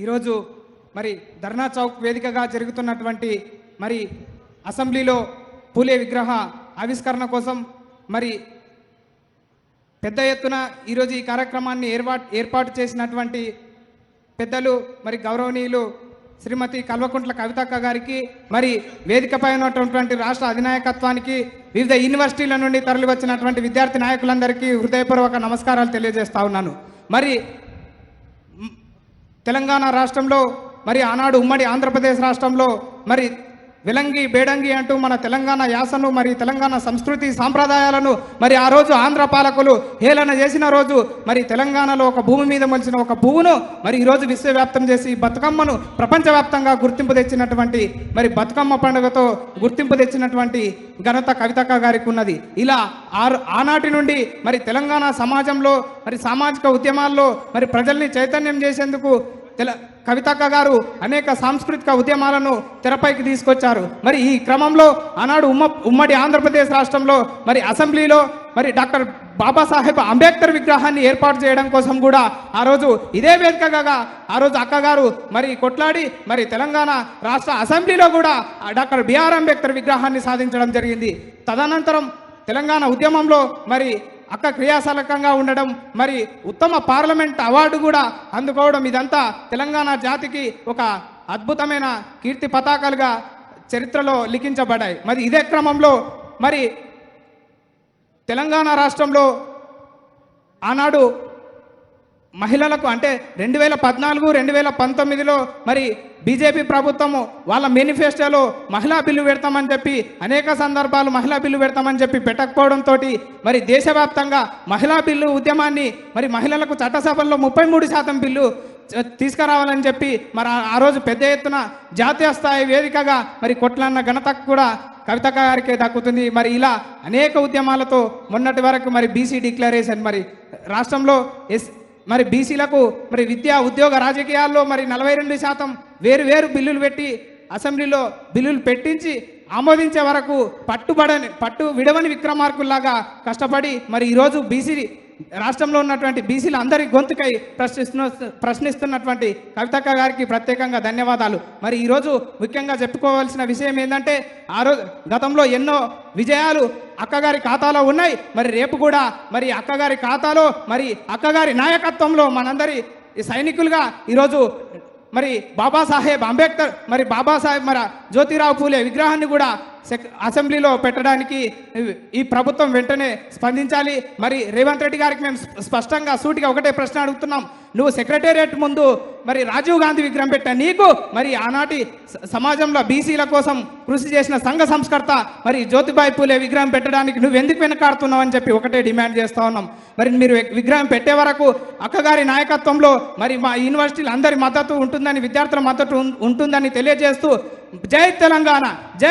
ఈరోజు మరి ధర్నా చౌక్ వేదికగా జరుగుతున్నటువంటి మరి అసెంబ్లీలో పూలే విగ్రహ ఆవిష్కరణ కోసం మరి పెద్ద ఎత్తున ఈరోజు ఈ కార్యక్రమాన్ని ఏర్పాటు చేసినటువంటి పెద్దలు మరి గౌరవనీయులు శ్రీమతి కల్వకుంట్ల కవితక్క గారికి మరి వేదికపై ఉన్నటువంటి రాష్ట్ర అధినాయకత్వానికి వివిధ యూనివర్సిటీల నుండి తరలి వచ్చినటువంటి విద్యార్థి నాయకులందరికీ హృదయపూర్వక నమస్కారాలు తెలియజేస్తా ఉన్నాను. మరి తెలంగాణ రాష్ట్రంలో మరి ఆనాడు ఉమ్మడి ఆంధ్రప్రదేశ్ రాష్ట్రంలో మరి విలంగి బేడంగి అంటూ మన తెలంగాణ యాసను మరి తెలంగాణ సంస్కృతి సాంప్రదాయాలను మరి ఆ రోజు ఆంధ్ర పాలకులు హేళన చేసిన రోజు మరి తెలంగాణలో ఒక భూమి మీద మొలిచిన ఒక పువ్వును మరి ఈరోజు విశ్వవ్యాప్తం చేసి బతుకమ్మను ప్రపంచవ్యాప్తంగా గుర్తింపు తెచ్చినటువంటి మరి బతుకమ్మ పండుగతో గుర్తింపు తెచ్చినటువంటి ఘనత కవితక్క గారికి ఉన్నది. ఇలా ఆనాటి నుండి మరి తెలంగాణ సమాజంలో మరి సామాజిక ఉద్యమాల్లో మరి ప్రజల్ని చైతన్యం చేసేందుకు కవితక్క గారు అనేక సాంస్కృతిక ఉద్యమాలను తెరపైకి తీసుకొచ్చారు. మరి ఈ క్రమంలో ఆనాడు ఉమ్మడి ఆంధ్రప్రదేశ్ రాష్ట్రంలో మరి అసెంబ్లీలో మరి డాక్టర్ బాబాసాహెబ్ అంబేద్కర్ విగ్రహాన్ని ఏర్పాటు చేయడం కోసం కూడా ఆ రోజు ఇదే వేదికగా ఆ రోజు అక్కగారు మరి కొట్లాడి మరి తెలంగాణ రాష్ట్ర అసెంబ్లీలో కూడా డాక్టర్ బిఆర్ అంబేద్కర్ విగ్రహాన్ని సాధించడం జరిగింది. తదనంతరం తెలంగాణ ఉద్యమంలో మరి అక్క క్రియాశీలకంగా ఉండడం మరి ఉత్తమ పార్లమెంట్ అవార్డు కూడా అందుకోవడం ఇదంతా తెలంగాణ జాతికి ఒక అద్భుతమైన కీర్తి పతాకాలుగా చరిత్రలో లిఖించబడ్డాయి. మరి ఇదే క్రమంలో మరి తెలంగాణ రాష్ట్రంలో ఆనాడు మహిళలకు అంటే 2014, 2019లో మరి బీజేపీ ప్రభుత్వము వాళ్ళ మేనిఫెస్టోలో మహిళా బిల్లు పెడతామని చెప్పి అనేక సందర్భాలు మహిళా బిల్లు పెడతామని చెప్పి పెట్టకపోవడంతో మరి దేశవ్యాప్తంగా మహిళా బిల్లు ఉద్యమాన్ని మరి మహిళలకు చట్టసభల్లో 33% బిల్లు తీసుకురావాలని చెప్పి మరి ఆ రోజు పెద్ద ఎత్తున జాతీయ స్థాయి వేదికగా మరి కొట్లాడిన ఘనత కూడా కవితక్క గారికే దక్కుతుంది. మరి ఇలా అనేక ఉద్యమాలతో మొన్నటి వరకు మరి బీసీ డిక్లరేషన్ మరి రాష్ట్రంలో మరి బీసీలకు మరి విద్యా ఉద్యోగ రాజకీయాల్లో మరి 42% వేరు బిల్లులు పెట్టి అసెంబ్లీలో బిల్లులు పెట్టించి ఆమోదించే వరకు పట్టు విడవని విక్రమార్కుల్లాగా కష్టపడి మరి ఈరోజు బీసీ రాష్ట్రంలో ఉన్నటువంటి బీసీలు అందరి గొంతుకై ప్రశ్నిస్తున్నటువంటి కవితక్క గారికి ప్రత్యేకంగా ధన్యవాదాలు. మరి ఈరోజు ముఖ్యంగా చెప్పుకోవాల్సిన విషయం ఏంటంటే ఆ రోజు గతంలో ఎన్నో విజయాలు అక్కగారి ఖాతాలో ఉన్నాయి. మరి రేపు కూడా మరి అక్కగారి ఖాతాలో మరి అక్కగారి నాయకత్వంలో మనందరి సైనికులుగా ఈరోజు మరి బాబాసాహెబ్ అంబేద్కర్ మరి బాబాసాహెబ్ మరి జ్యోతిరావు పూలే విగ్రహాన్ని కూడా అసెంబ్లీలో పెట్టడానికి ఈ ప్రభుత్వం వెంటనే స్పందించాలి. మరి రేవంత్ రెడ్డి గారికి మేము స్పష్టంగా సూటిగా ఒకటే ప్రశ్న అడుగుతున్నాం. నువ్వు సెక్రటేరియట్ ముందు మరి రాజీవ్ గాంధీ విగ్రహం పెట్టా నీకు మరి ఆనాటి సమాజంలో బీసీల కోసం కృషి చేసిన సంఘ సంస్కర్త మరి జ్యోతిబాయి పూలే విగ్రహం పెట్టడానికి నువ్వు ఎందుకు వెనకాడుతున్నావు అని చెప్పి ఒకటే డిమాండ్ చేస్తూ ఉన్నాం. మరి మీరు విగ్రహం పెట్టే వరకు అక్కగారి నాయకత్వంలో మరి మా యూనివర్సిటీలు అందరి మద్దతు ఉంటుందని విద్యార్థుల మద్దతు ఉంటుందని తెలియజేస్తూ జై తెలంగాణ.